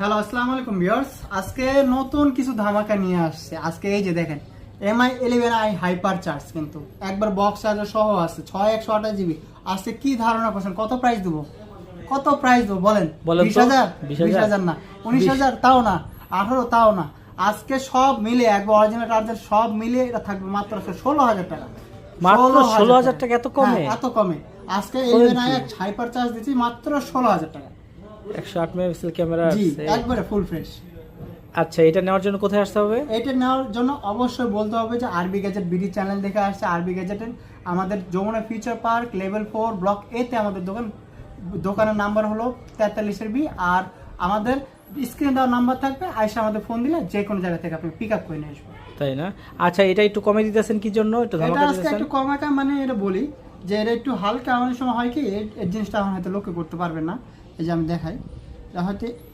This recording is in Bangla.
হ্যালো, আসসালামু আলাইকুম ভিউয়ার্স। আজকে নতুন কিছু ধামাকা নিয়ে আসছে। আজকে এই যে দেখেন MI 11i হাইপার চার্জ, কিন্তু একবার বক্স চার্জার সহ আছে, 6128 GB। আজকে কি ধারণা করছেন কত প্রাইস দেবো? কত প্রাইস দেবো বলেন? 20,000? 20,000 না, 19,000 তাও না, 18 তাও না। আজকে সব মিলে একবার অরিজিনাল চার্জার সব মিলে এটা থাকবে মাত্র 16,000 টাকা। মাত্র 16,000 টাকা? এত কমে? হ্যাঁ, এত কমে। আজকে 11i হাইপার চার্জ দিচ্ছি মাত্র 16,000 টাকা। 108 মেগাপিক্সেল ক্যামেরা জি, আছে, একবারে ফুল ফ্রেশ। আচ্ছা, এটা নেওয়ার জন্য কোথায় আসতে হবে? এটা নেওয়ার জন্য অবশ্যই বলতে হবে যে আরবি গ্যাজেট বিডি চ্যানেল দেখে আসছে। আরবি গ্যাজেটের আমাদের Jamuna future park level 4 block A তে আমাদের দোকানের নাম্বার হলো 43 বি। আর আমাদের স্ক্রিনে দেওয়া নাম্বার থাকবে, আইসা আমাদের ফোন দিলে যে কোনো জায়গা থেকে আপনি পিক আপ করে নিয়ে আসবেন। তাই না? আচ্ছা, এটা একটু কমে দিতেছেন কি জন্য? একটু এটা ধামাকা আজকে দিতেছেন? একটু কমাটা, মানে এটা বলি যে এটা একটু হালকা। অনেক সময় হয় কি এই জিনিসটা আমার হয়তো লক্ষ্য করতে পারবেন না। এই যে আমি দেখাই, এটা হয়তো